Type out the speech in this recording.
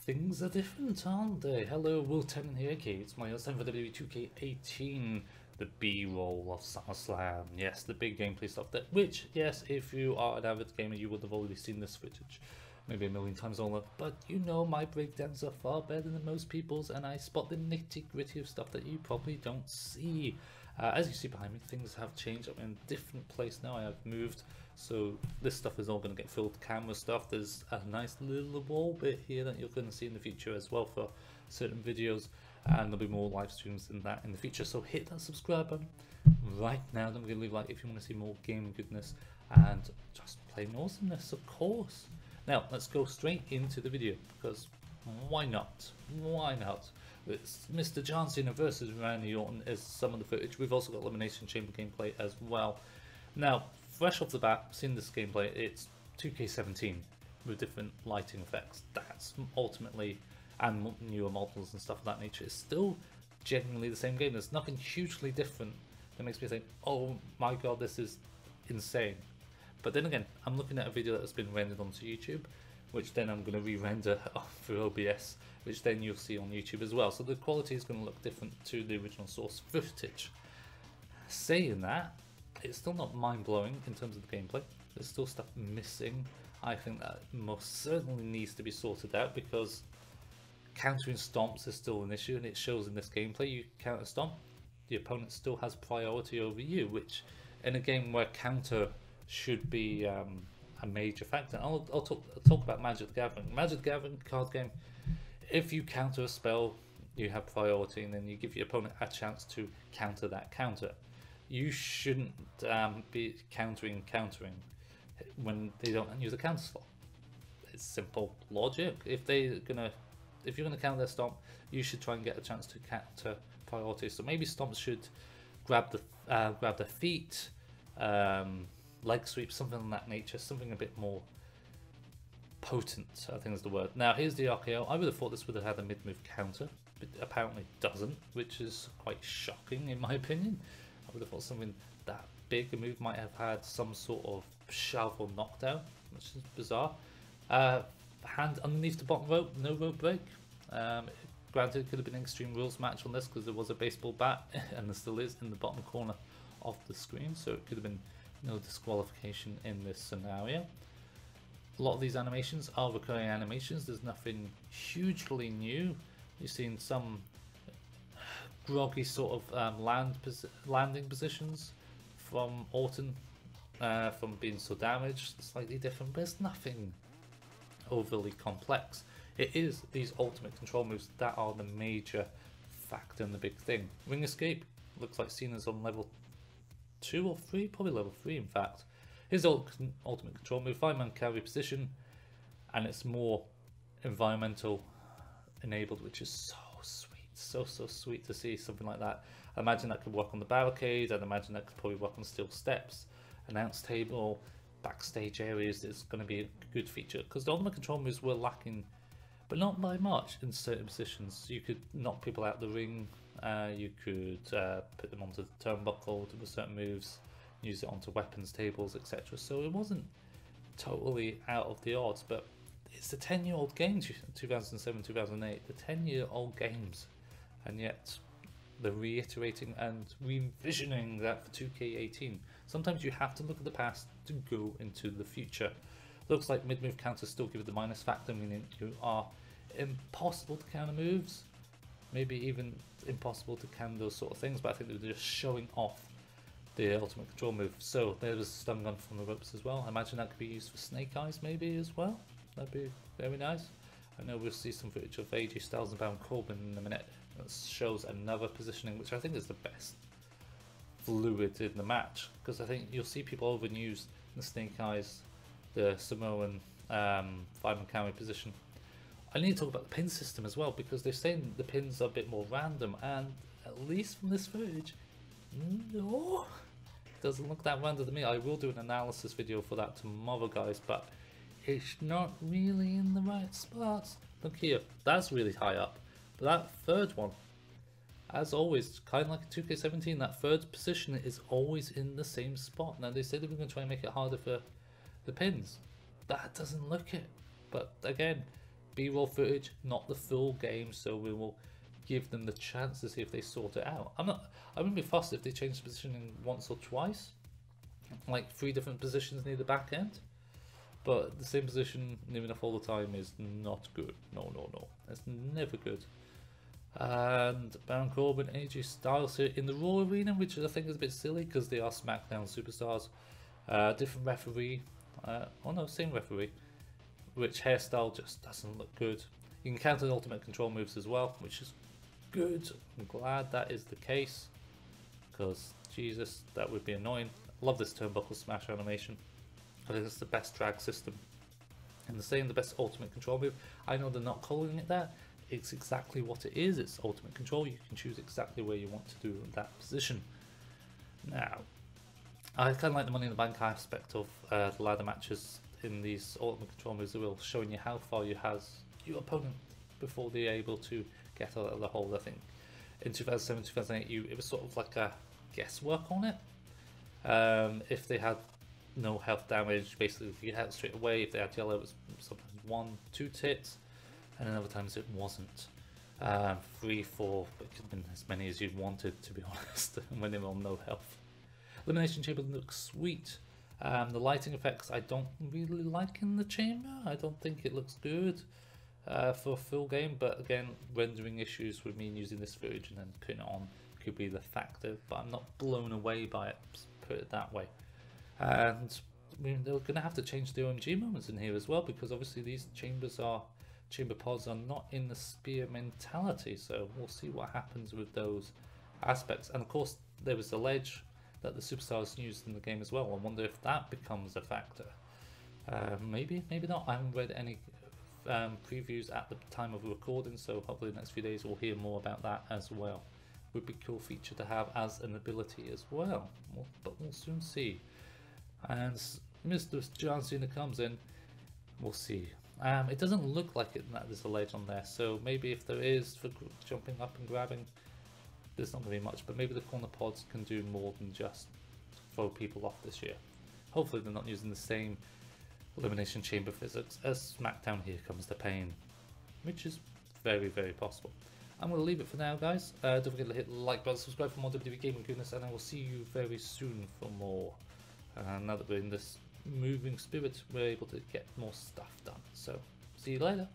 things are different, aren't they? Hello, Will Tennon here, it's my time for WWE 2K18, the B-roll of SummerSlam. Yes, the big gameplay stuff, that which, yes, if you are an avid gamer, you would have already seen this footage maybe a million times over, but you know my breakdowns are far better than most people's, and I spot the nitty-gritty of stuff that you probably don't see. As you see behind me, things have changed. I'm in a different place now. I have moved, so this stuff is all going to get filled. Camera stuff. There's a nice little wall bit here that you're going to see in the future as well for certain videos, and there'll be more live streams than that in the future. So hit that subscribe button right now. Don't forget to leave a like if you want to see more gaming goodness and just plain awesomeness, of course. Now let's go straight into the video, because why not? Why not? It's Mr. John Cena versus Randy Orton as some of the footage. We've also got Elimination Chamber gameplay as well. Now, fresh off the bat, seeing this gameplay, it's 2K17 with different lighting effects. That's ultimately, and newer models and stuff of that nature. It's still genuinely the same game. There's nothing hugely different that makes me think, oh my god, this is insane. But then again, I'm looking at a video that has been rendered onto YouTube, which then I'm going to re-render through OBS, which then you'll see on YouTube as well. So the quality is going to look different to the original source footage. Saying that, it's still not mind-blowing in terms of the gameplay. There's still stuff missing. I think that most certainly needs to be sorted out, because countering stomps is still an issue, and it shows in this gameplay. You counter stomp, the opponent still has priority over you, which in a game where counter should be a major factor. I'll talk about Magic the Gathering. Magic the Gathering card game, if you counter a spell, you have priority, and then you give your opponent a chance to counter that counter. You shouldn't be countering when they don't use a counter slot. It's simple logic. If you're gonna counter their stomp, you should try and get a chance to counter priority. So maybe stomps should grab their feet, leg sweep, something of that nature, something a bit more potent, I think is the word. Now here's the RKO. I would have thought this would have had a mid-move counter, but apparently doesn't, which is quite shocking in my opinion. I would have thought something that big a move might have had some sort of shove or knockdown, which is bizarre. Hand underneath the bottom rope, no rope break. Granted, it could have been an Extreme Rules match on this, because there was a baseball bat, and there still is, in the bottom corner of the screen, so it could have been no disqualification in this scenario. A lot of these animations are recurring animations. There's nothing hugely new. You've seen some groggy sort of landing positions from Orton, from being so damaged, slightly different, but it's nothing overly complex. It is these ultimate control moves that are the major factor and the big thing. Ring escape looks like Cena's on level 2 or 3, probably level 3 in fact. His ultimate control move, 5-man carry position, and it's more environmental enabled, which is so sweet, so sweet to see something like that. I imagine that could work on the barricade. I'd imagine that could probably work on steel steps, announce table, backstage areas. It's going to be a good feature, because the ultimate control moves were lacking, but not by much, in certain positions. You could knock people out the ring, you could put them onto the turnbuckle, do certain moves, use it onto weapons tables, etc. So it wasn't totally out of the odds, but it's the 10-year-old game, 2007, 2008, the 10-year-old games, and yet they're reiterating and revisioning that for 2K18. Sometimes you have to look at the past to go into the future. Looks like mid-move counters still give it the minus factor, meaning you are impossible to counter moves, maybe even impossible to counter those sort of things, but I think they're just showing off the ultimate control move. So there was a stun gun from the ropes as well. I imagine that could be used for Snake Eyes maybe as well. That'd be very nice. I know we'll see some footage of AJ Styles and Baron Corbin in a minute. That shows another positioning, which I think is the best fluid in the match, because I think you'll see people overuse the Snake Eyes, the Samoan 5-man carry position. I need to talk about the pin system as well, because they're saying the pins are a bit more random, and at least from this footage, no, it doesn't look that random to me. I will do an analysis video for that tomorrow, guys, but it's not really in the right spots. Look here, that's really high up, but that third one, as always, kind of like 2K17, that third position is always in the same spot. Now they said they were going to try and make it harder for the pins. That doesn't look it, but again, B-roll footage, not the full game, so we will give them the chance to see if they sort it out. I wouldn't be fussed if they change positioning once or twice, like 3 different positions near the back end. But the same position near enough all the time is not good. No, that's never good. And Baron Corbin, AJ Styles here in the Raw arena, which I think is a bit silly because they are SmackDown superstars. Different referee. Oh no, same referee. Which hairstyle just doesn't look good. You can counter the ultimate control moves as well, which is good. I'm glad that is the case, because Jesus, that would be annoying. Love this turnbuckle smash animation. I think it's the best drag system in the same, the best ultimate control move. I know they're not calling it that. It's exactly what it is. It's ultimate control. You can choose exactly where you want to do that position. Now, I kind of like the Money in the Bank aspect of the ladder matches in these ultimate control moves. They will showing you how far you has your opponent before they're able to get out of the hole. I think in 2007, 2008, it was sort of like a guesswork on it. If they had no health damage, basically if you get out straight away. If they had yellow, it was sometimes 1, 2 tits, and then other times it wasn't. 3, 4, but it could have been as many as you wanted, to be honest, when they were on no health. Elimination Chamber looks sweet. The lighting effects I don't really like in the chamber. I don't think it looks good for a full game, but again, rendering issues with me using this footage and then putting it on could be the factor, but I'm not blown away by it, put it that way. And I mean, they're going to have to change the OMG moments in here as well, because obviously these chamber pods are not in the spear mentality, so we'll see what happens with those aspects. And of course there was the ledge that the superstars used in the game as well. I wonder if that becomes a factor. Maybe not. I haven't read any previews at the time of recording, so hopefully the next few days we'll hear more about that as well. Would be a cool feature to have as an ability as well, but we'll soon see. And Mr. John Cena comes in, we'll see. It doesn't look like that there's a ledge on there, so maybe if there is for jumping up and grabbing, there's not going to be much, but maybe the corner pods can do more than just throw people off this year. Hopefully they're not using the same Elimination Chamber physics as SmackDown Here Comes the Pain, which is very, very possible. I'm going to leave it for now, guys. Don't forget to hit the like button, subscribe for more WWE gaming goodness, and I will see you very soon for more. Now that we're in this moving spirit, we're able to get more stuff done. So, see you later.